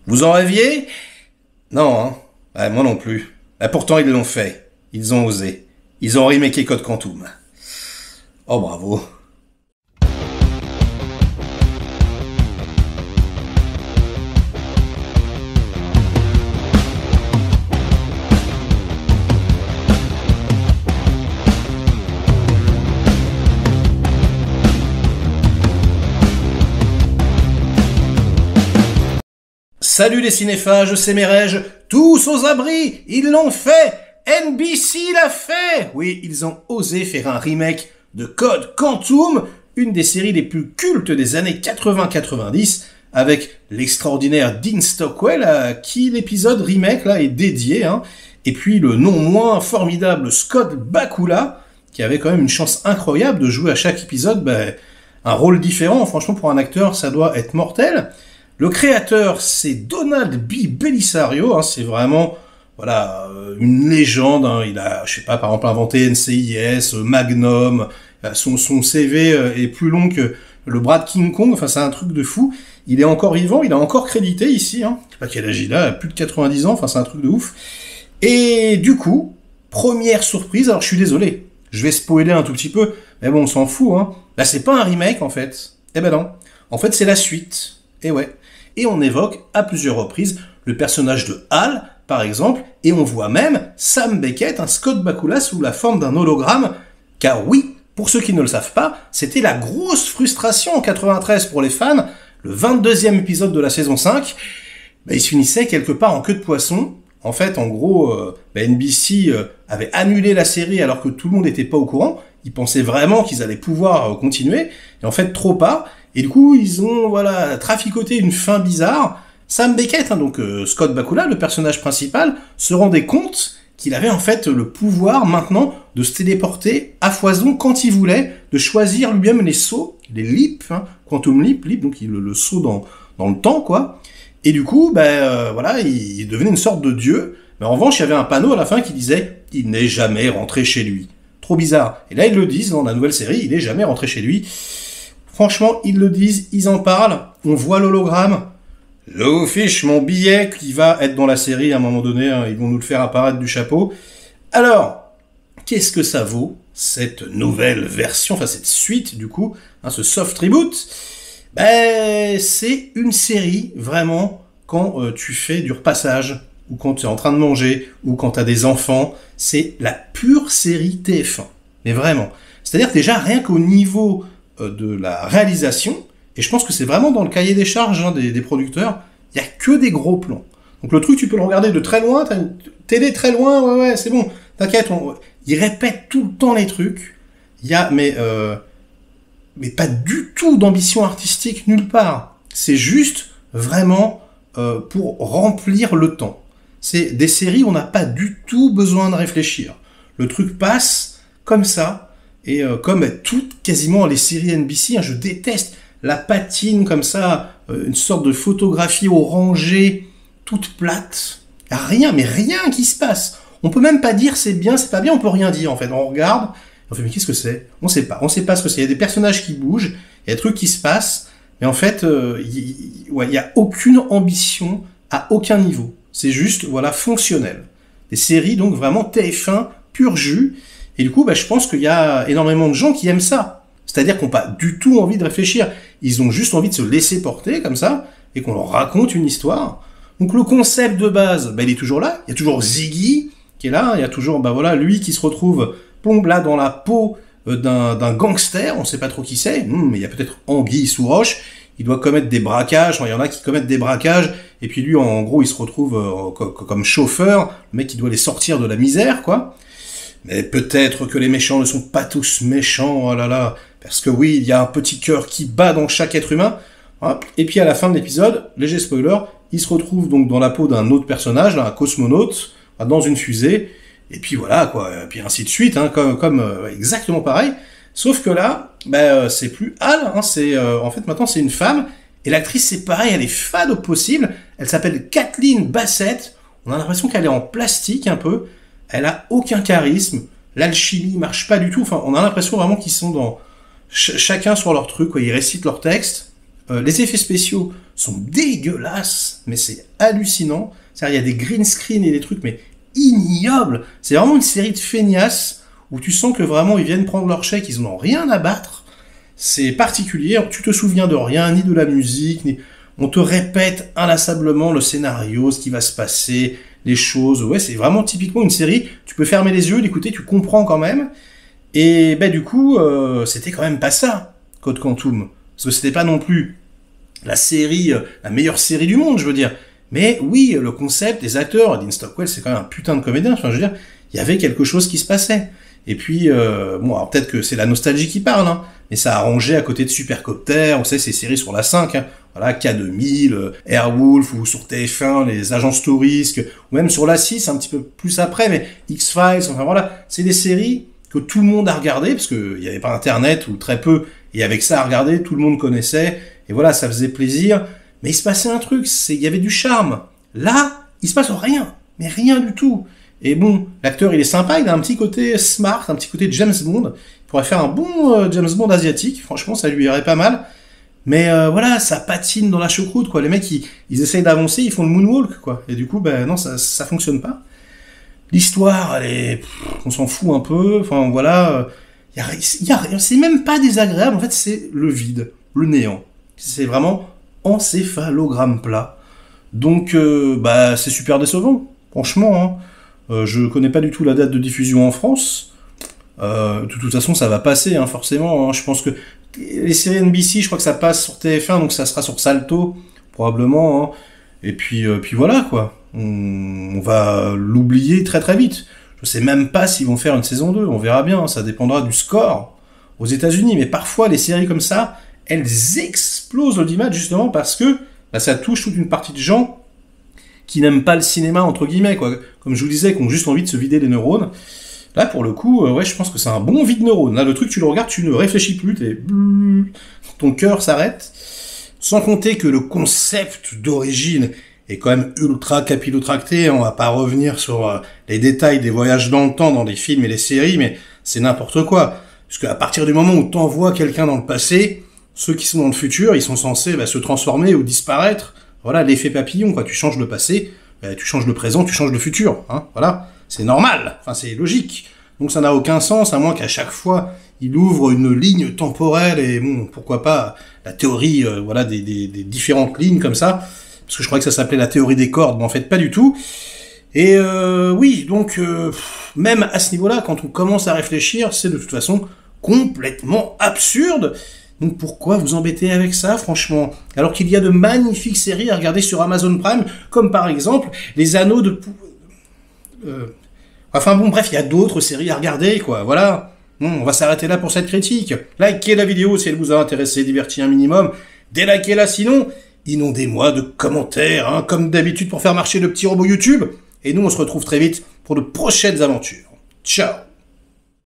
Vous en rêviez? Non, hein. Ouais, moi non plus. Pourtant, ils l'ont fait. Ils ont osé. Ils ont remaké Code Quantum. Oh, bravo. Salut les cinéphages, c'est Mérège, tous aux abris, ils l'ont fait, NBC l'a fait. Oui, ils ont osé faire un remake de Code Quantum, une des séries les plus cultes des années 80-90, avec l'extraordinaire Dean Stockwell, à qui l'épisode remake là est dédié, hein. Et puis le non moins formidable Scott Bakula, qui avait quand même une chance incroyable de jouer à chaque épisode un rôle différent. Franchement, pour un acteur, ça doit être mortel. Le créateur, c'est Donald B. Bellisario, hein, c'est vraiment une légende. Hein. Il a, je sais pas, par exemple, inventé NCIS, Magnum. Son CV est plus long que le bras de King Kong. Enfin, c'est un truc de fou. Il est encore vivant, il a encore crédité ici. Hein. Je sais pas quel âge il a plus de 90 ans. Enfin, c'est un truc de ouf. Et du coup, première surprise. Alors, je suis désolé, je vais spoiler un tout petit peu, mais bon, on s'en fout. Hein. Là, c'est pas un remake en fait. Eh ben non. En fait, c'est la suite. Et ouais. Et on évoque à plusieurs reprises le personnage de Hal, par exemple, et on voit même Sam Beckett, un Scott Bakula sous la forme d'un hologramme, car oui, pour ceux qui ne le savent pas, c'était la grosse frustration en 93 pour les fans, le 22e épisode de la saison 5, il se finissait quelque part en queue de poisson. En fait, en gros, NBC avait annulé la série alors que tout le monde n'était pas au courant, ils pensaient vraiment qu'ils allaient pouvoir continuer, et en fait, trop pas. Et du coup, ils ont traficoté une fin bizarre. Sam Beckett, hein, donc Scott Bakula, le personnage principal, se rendait compte qu'il avait en fait le pouvoir maintenant de se téléporter à foison quand il voulait, de choisir lui-même les sauts, les leaps, hein, Quantum Leap, donc le saut dans le temps, quoi. Et du coup, il devenait une sorte de dieu. Mais en revanche, il y avait un panneau à la fin qui disait « Il n'est jamais rentré chez lui ». Trop bizarre. Et là, ils le disent dans la nouvelle série, il n'est jamais rentré chez lui. Franchement, ils le disent, ils en parlent, on voit l'hologramme. Lou fiche mon billet qui va être dans la série à un moment donné, hein, ils vont nous le faire apparaître du chapeau. Alors, qu'est-ce que ça vaut, cette nouvelle version, enfin cette suite du coup, hein, ce soft reboot? C'est une série, vraiment, quand tu fais du repassage, ou quand tu es en train de manger, ou quand tu as des enfants, c'est la pure série TF1. Mais vraiment. C'est-à-dire que déjà, rien qu'au niveau de la réalisation, et je pense que c'est vraiment dans le cahier des charges des producteurs, il y a que des gros plans. Donc le truc, tu peux le regarder de très loin, t'as une télé très loin, ouais, c'est bon, t'inquiète, ils répètent tout le temps les trucs, il y a, mais pas du tout d'ambition artistique nulle part. C'est juste vraiment pour remplir le temps. C'est des séries où on n'a pas du tout besoin de réfléchir. Le truc passe comme ça, et comme quasiment les séries NBC, hein, je déteste la patine comme ça, une sorte de photographie orangée, toute plate. Rien, mais rien qui se passe. On peut même pas dire c'est bien, c'est pas bien, on peut rien dire en fait. On regarde, on fait mais qu'est-ce que c'est? On sait pas ce que c'est. Il y a des personnages qui bougent, il y a des trucs qui se passent, mais en fait, il y a aucune ambition à aucun niveau. C'est juste, fonctionnel. Des séries donc vraiment TF1, pur jus. Et du coup, je pense qu'il y a énormément de gens qui aiment ça. C'est-à-dire qu'ils n'ont pas du tout envie de réfléchir. Ils ont juste envie de se laisser porter comme ça, et qu'on leur raconte une histoire. Donc le concept de base, il est toujours là. Il y a toujours Ziggy qui est là. Il y a toujours, lui qui se retrouve plombe là dans la peau d'un gangster. On ne sait pas trop qui c'est. Mais il y a peut-être Anguille sous roche. Il doit commettre des braquages. Il y en a qui commettent des braquages. Et puis lui, en gros, il se retrouve comme chauffeur. Le mec qui doit les sortir de la misère, quoi. Mais peut-être que les méchants ne sont pas tous méchants, oh là là, parce que oui, il y a un petit cœur qui bat dans chaque être humain. Et puis à la fin de l'épisode, léger spoiler, il se retrouve donc dans la peau d'un autre personnage, là, un cosmonaute, dans une fusée, et puis voilà, quoi, et puis ainsi de suite, hein, comme exactement pareil. Sauf que là, c'est plus Hal, hein, en fait maintenant c'est une femme, et l'actrice c'est pareil, elle est fade au possible, elle s'appelle Kathleen Bassett, on a l'impression qu'elle est en plastique un peu, elle a aucun charisme, l'alchimie marche pas du tout, enfin on a l'impression vraiment qu'ils sont dans chacun sur leur truc, quoi. Ils récitent leur texte, Les effets spéciaux sont dégueulasses, mais c'est hallucinant. C'est-à-dire, il y a des green screen et des trucs, mais ignobles. C'est vraiment une série de feignasses où tu sens que vraiment ils viennent prendre leur chèque, ils n'ont rien à battre. C'est particulier, tu te souviens de rien, ni de la musique, ni... On te répète inlassablement le scénario, ce qui va se passer, les choses. Ouais, c'est vraiment typiquement une série, tu peux fermer les yeux, l'écouter, tu comprends quand même. Et ben du coup, c'était quand même pas ça, Code Quantum. Parce que c'était pas non plus la série, la meilleure série du monde, je veux dire. Mais oui, le concept, les acteurs, Dean Stockwell, c'est quand même un putain de comédien. Enfin, je veux dire, il y avait quelque chose qui se passait. Et puis, bon, alors peut-être que c'est la nostalgie qui parle, hein, mais ça a rangé à côté de Supercopter, on sait, ces séries sur la 5, hein, voilà, K2000, Airwolf, ou sur TF1, les agences touristes, ou même sur la 6, un petit peu plus après, mais X-Files, enfin voilà, c'est des séries que tout le monde a regardé, parce qu'il n'y avait pas Internet, ou très peu, et avec ça à regarder, tout le monde connaissait, et voilà, ça faisait plaisir, mais il se passait un truc, il y avait du charme. Là, il se passe rien, mais rien du tout. Et bon, l'acteur, il est sympa, il a un petit côté smart, un petit côté James Bond. Il pourrait faire un bon James Bond asiatique, franchement, ça lui irait pas mal. Mais voilà, ça patine dans la choucroute, quoi. Les mecs, ils essayent d'avancer, ils font le moonwalk, quoi. Et du coup, ben non, ça fonctionne pas. L'histoire, elle est... on s'en fout un peu, enfin voilà... y a rien, c'est même pas désagréable, en fait, c'est le vide, le néant. C'est vraiment encéphalogramme plat. Donc, bah, c'est super décevant, franchement, hein. Je connais pas du tout la date de diffusion en France. De toute façon, ça va passer, hein, forcément. Hein. Je pense que les séries NBC, je crois que ça passe sur TF1, donc ça sera sur Salto, probablement. Hein. Et puis voilà, quoi. On va l'oublier très très vite. Je sais même pas s'ils vont faire une saison 2, on verra bien. Hein. Ça dépendra du score aux États-Unis. Mais parfois, les séries comme ça, elles explosent l'audimat justement parce que bah, ça touche toute une partie de gens qui n'aiment pas le cinéma, entre guillemets, quoi. Comme je vous disais, qui ont juste envie de se vider les neurones. Là, pour le coup, ouais, je pense que c'est un bon vide neurones. Là, le truc, tu le regardes, tu ne réfléchis plus, ton cœur s'arrête. Sans compter que le concept d'origine est quand même ultra capillotracté. On va pas revenir sur les détails des voyages dans le temps dans les films et les séries, mais c'est n'importe quoi. Parce qu'à partir du moment où t'envoies quelqu'un dans le passé, ceux qui sont dans le futur, ils sont censés se transformer ou disparaître. Voilà, l'effet papillon, quoi. Tu changes le passé, tu changes le présent, tu changes le futur, hein. Voilà. C'est normal. Enfin, c'est logique. Donc ça n'a aucun sens, à moins qu'à chaque fois, il ouvre une ligne temporelle et bon, pourquoi pas la théorie, voilà, des différentes lignes comme ça. Parce que je croyais que ça s'appelait la théorie des cordes, mais en fait, pas du tout. Et oui, donc, même à ce niveau-là, quand on commence à réfléchir, c'est de toute façon complètement absurde. Donc pourquoi vous embêter avec ça, franchement? Alors qu'il y a de magnifiques séries à regarder sur Amazon Prime, comme par exemple Les Anneaux de... Enfin bon, bref, il y a d'autres séries à regarder, quoi, voilà. Bon, on va s'arrêter là pour cette critique. Likez la vidéo si elle vous a intéressé, diverti un minimum. Délikez-la sinon, inondez-moi de commentaires, hein, comme d'habitude pour faire marcher le petit robot YouTube. Et nous, on se retrouve très vite pour de prochaines aventures. Ciao!